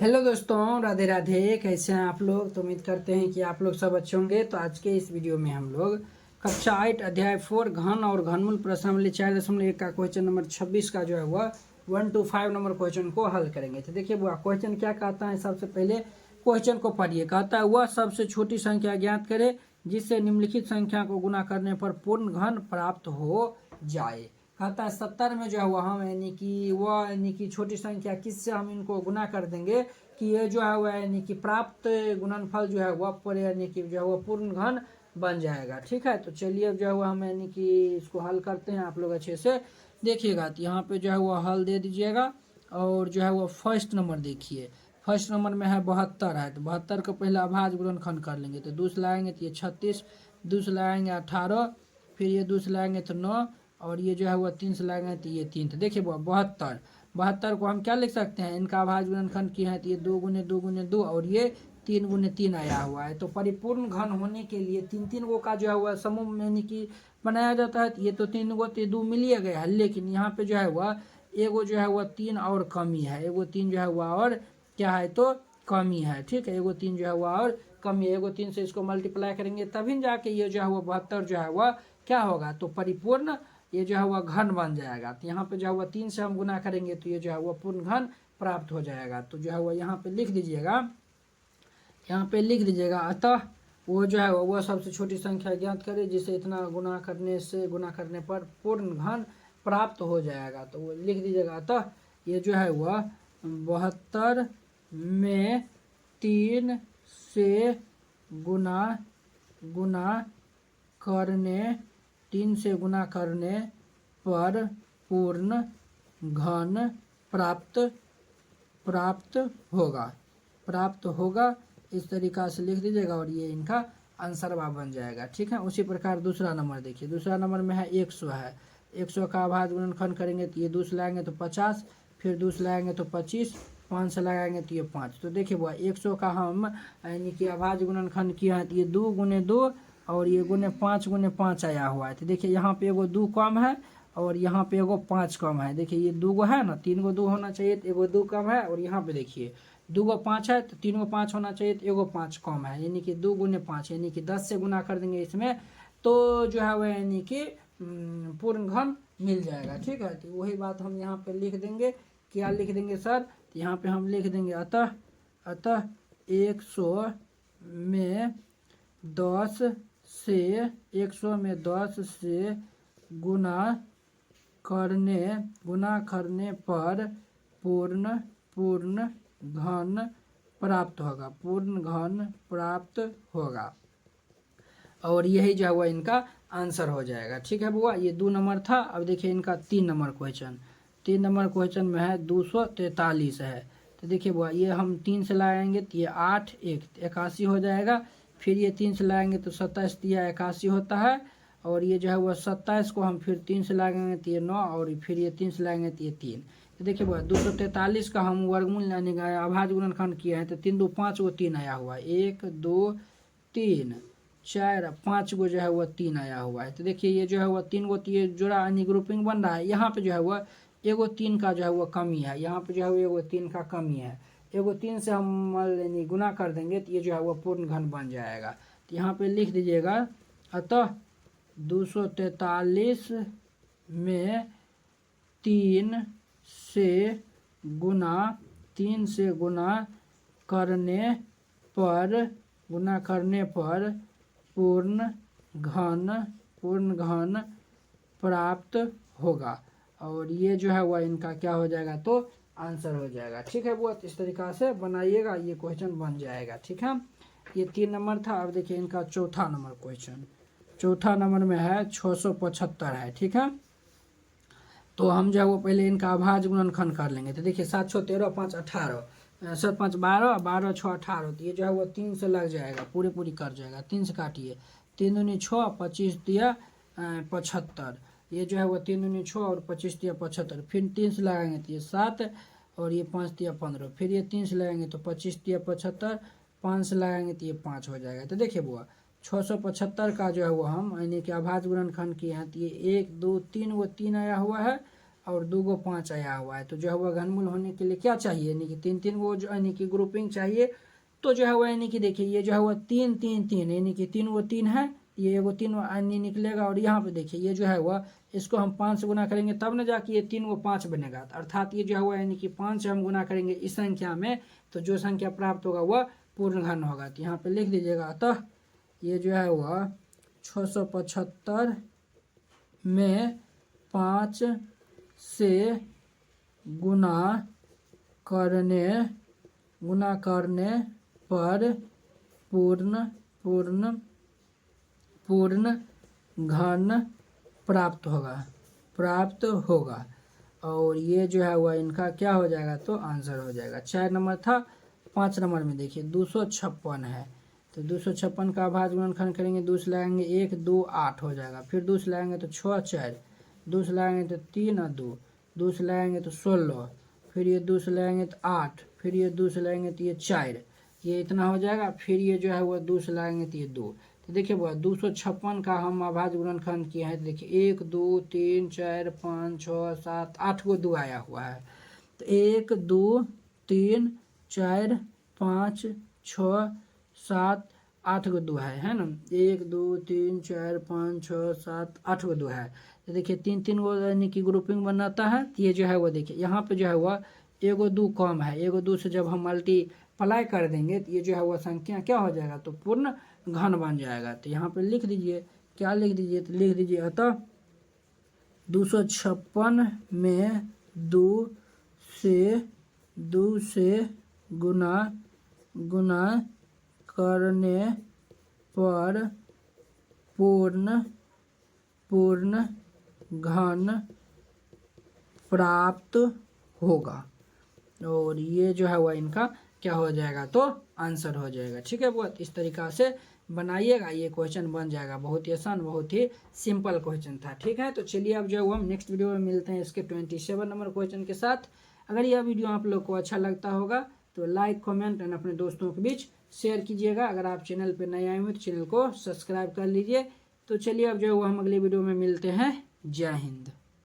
Hello दोस्तों, राधे राधे। कैसे हैं आप लोग? तो उम्मीद करते हैं कि आप लोग सब अच्छे होंगे। तो आज के इस वीडियो में हम लोग कक्षा 8 अध्याय 4 घन और घनमूल प्रश्नावली 4.1 का क्वेश्चन नंबर 26 का जो है वह 1 to 5 नंबर क्वेश्चन को हल करेंगे। तो देखिए वो क्वेश्चन क्या कहता है। सबसे पहले क्वेश्चन को पढ़िए। कहता है वह सबसे छोटी संख्या ज्ञात करे जिससे निम्नलिखित संख्या को गुना करने पर पूर्ण घन प्राप्त हो जाए। कहता है 70 में जो है वह हम यानी कि छोटी संख्या किससे हम इनको गुना कर देंगे कि ये जो है वह यानी कि प्राप्त गुणनफल जो है वह पर यानी कि जो है वह पूर्ण घन बन जाएगा। ठीक है, तो चलिए अब जो है वह हम यानी कि इसको हल करते हैं। आप लोग अच्छे से देखिएगा। तो यहाँ पे जो है वह हल दे दीजिएगा। और जो है वह फर्स्ट नंबर देखिए। फर्स्ट नंबर में है 72 है, तो 72 का पहले अभाज्य गुणनखंड कर लेंगे। तो दूसरा लाएंगे तो ये 36, दूसरा लाएंगे 18, फिर ये दूसरा लाएंगे तो 9, और ये जो है वह 3 से लाएंगे तो ये 3। तो देखिए वो 72 को हम क्या लिख सकते हैं, इनका अभाज्य गुणनखंड किए हैं तो ये 2 गुने 2 गुने 2 और ये 3 गुने 3 आया हुआ है। तो परिपूर्ण घन होने के लिए तीन तीन गो का जो है वह समूह यानी कि बनाया जाता है। तो ये तो 3 गो तो 2 मिलिए गए है, लेकिन यहाँ पे जो है वह एगो जो है वह 3 और कमी है। एगो 3 जो है वह और क्या है तो कमी है। ठीक है, एगो 3 जो है वह और कमी है। एगो 3 से इसको मल्टीप्लाई करेंगे तभी जाके ये जो है वह 72 जो है वह क्या होगा तो परिपूर्ण ये जो है वह घन बन जाएगा। तो यहाँ पे जो है वह 3 से हम गुना करेंगे तो ये जो है वह पूर्ण घन प्राप्त हो जाएगा। तो जो है वह यहाँ पे लिख दीजिएगा, यहाँ पे लिख दीजिएगा अतः वो जो है वह सबसे छोटी संख्या ज्ञात करे जिसे इतना गुना करने पर पूर्ण घन प्राप्त हो जाएगा। तो वो लिख दीजिएगा अतः ये जो है वह 72 में 3 से गुना करने 3 से गुना करने पर पूर्ण घन प्राप्त होगा। इस तरीका से लिख दीजिएगा और ये इनका आंसर बन जाएगा। ठीक है, उसी प्रकार दूसरा नंबर देखिए। दूसरा नंबर में है 100 है। 100 का अभाज्य गुणनखंड करेंगे तो ये 2 से लाएंगे तो 50, फिर 2 से लाएंगे तो 25, 5 से लगाएंगे तो ये 5। तो देखिए वो 100 का हम यानी कि अभाज्य गुणनखंड किया है तो ये 2 गुने 2 और ये गुने 5 आया हुआ है। तो देखिए यहाँ पे एगो 2 कम है और यहाँ पे एगो 5 कम है। देखिए ये 2 गो है ना, 3 गो 2 होना चाहिए तो एगो 2 कम है। और यहाँ पे देखिए 2 गो 5 है तो 3 गो 5 होना चाहिए तो एगो 5 कम है, यानी कि 2 गुने 5 यानी कि 10 से गुना कर देंगे इसमें तो जो है वह यानी कि पूर्ण घन मिल जाएगा। ठीक है, तो वही बात हम यहाँ पे लिख देंगे। क्या लिख देंगे सर? तो यहाँ पे हम लिख देंगे अतः 100 में 10 से गुना करने पर पूर्ण घन प्राप्त होगा। और यही जो है वह इनका आंसर हो जाएगा। ठीक है बुआ, ये 2 नंबर था। अब देखिए इनका 3 नंबर क्वेश्चन। 3 नंबर क्वेश्चन में है 243 है। तो देखिए बुआ ये हम 3 से लाएंगे तो ये 8 1 81 हो जाएगा। फिर ये 3 से लाएंगे तो 27 दिया 81 होता है। और ये जो है वह 27 को हम फिर 3 से लाएंगे तो ये 9 और फिर ये 3 से लाएंगे तो ये 3। तो देखिए बुआ 243 का हम वर्गमूल यानी अभाज्य गुणनखंड किए हैं तो 3 2 5 वो 3 आया हुआ है। 1 2 3 4 5 गो जो है वह 3 आया हुआ है। तो देखिए ये जो है वह 3 गो ये जोड़ा यानी ग्रुपिंग बन रहा है। यहाँ पे जो है वह एगो 3 का जो है वह कमी है। यहाँ पे जो है एगो 3 का कमी है। एगो 3 से हम यानी गुना कर देंगे तो ये जो है वह पूर्ण घन बन जाएगा। तो यहाँ पे लिख दीजिएगा अतः 243 में 3 से गुना करने पर पूर्ण घन प्राप्त होगा। और ये जो है वह इनका क्या हो जाएगा तो आंसर हो जाएगा। ठीक है वो इस तरीका से बनाइएगा, ये क्वेश्चन बन जाएगा। ठीक है, ये 3 नंबर था। अब देखिए इनका चौथा नंबर क्वेश्चन। चौथा नंबर में है 675 है। ठीक है, तो हम जो है वो पहले इनका अभाज्य गुणनखंड कर लेंगे। तो देखिए 7 6 13 5 18 7 5 12 12 6 18। तो ये जो है वो 3 से लग जाएगा, पूरी कर जाएगा। 3 से काटिए, 3 दूनी 6 25 दिया 75। ये जो है वो 3 दूनी 6 और 25 दिया 75। फिर 3 से लगाएंगे तो ये 7 और ये 5 दिया 15। फिर ये 3 से लगाएंगे तो 25 दिया 75, 5 से लगाएंगे तो ये 5 हो जाएगा। तो देखिए बुआ 675 का जो है वो हम यानी कि अभाज्य गुणनखंड किए हैं तो ये 1 2 3 वो 3 आया हुआ है। और 2 गो 5 आया हुआ है। तो जो है वह घनमूल होने के लिए क्या चाहिए, यानी कि 3-3 गो जो यानी कि ग्रुपिंग चाहिए। तो जो है वह यानी कि देखिए ये जो है वह 3-3-3 यानी कि 3 वो 3 है, ये एगो 3 यानी निकलेगा। और यहाँ पे देखिए ये जो है वह इसको हम 5 से गुना करेंगे तब न जाके ये 3 वो 5 बनेगा। अर्थात ये जो है वह यानी कि 5 से हम गुना करेंगे इस संख्या में, तो जो संख्या प्राप्त होगा वह पूर्ण घन होगा। तो यहाँ पे लिख दीजिएगा, अतः ये जो है वह 675 में 5 से गुना करने पर पूर्ण घन प्राप्त होगा। और ये जो है वह इनका क्या हो जाएगा, तो आंसर हो जाएगा। 4 नंबर था। 5 नंबर में देखिए 256 है, तो 256 का अभाज्य गुणनखंड करेंगे, 2 से लगाएंगे 1 2 8 हो जाएगा। फिर 2 से लगाएंगे तो 6 4, 2 से लगाएंगे तो 3 और 2 से लगाएंगे तो 16, फिर ये 2 से लगाएंगे तो 8, फिर ये 2 से लगाएंगे तो ये 4, ये इतना हो जाएगा। फिर ये जो है वह 2 से लगाएंगे तो ये 2। तो देखिए वह 256 का हम अभाज्य गुणनखंड किए हैं। तो देखिए 1 2 3 4 5 6 7 8 गो 2 आया हुआ है। तो 1 2 3 4 5 6 7 8 गो 2 है ना। 1 2 3 4 5 6 7 8 गो 2 है। तो देखिए 3-3 गो यानी कि ग्रुपिंग बनाता है। तो ये जो है वो देखिए यहाँ पे जो है वह एगो 2 कम है, एगो 2 से जब हम मल्टीप्लाई कर देंगे तो ये जो है वह संख्या क्या हो जाएगा, तो पूर्ण घन बन जाएगा। तो यहाँ पे लिख दीजिए, क्या लिख दीजिए, तो लिख दीजिए, अतः 256 में 2 से गुना करने पर पूर्ण घन प्राप्त होगा। और ये जो है वह इनका क्या हो जाएगा, तो आंसर हो जाएगा। ठीक है, बहुत इस तरीका से बनाइएगा, ये क्वेश्चन बन जाएगा। बहुत ही आसान, बहुत ही सिंपल क्वेश्चन था। ठीक है, तो चलिए अब जो है वो हम नेक्स्ट वीडियो में मिलते हैं इसके 27 नंबर क्वेश्चन के साथ। अगर यह वीडियो आप लोग को अच्छा लगता होगा तो लाइक कमेंट एंड अपने दोस्तों के बीच शेयर कीजिएगा। अगर आप चैनल पर नए आए हुए तो चैनल को सब्सक्राइब कर लीजिए। तो चलिए अब जो है वो हम अगले वीडियो में मिलते हैं। जय हिंद।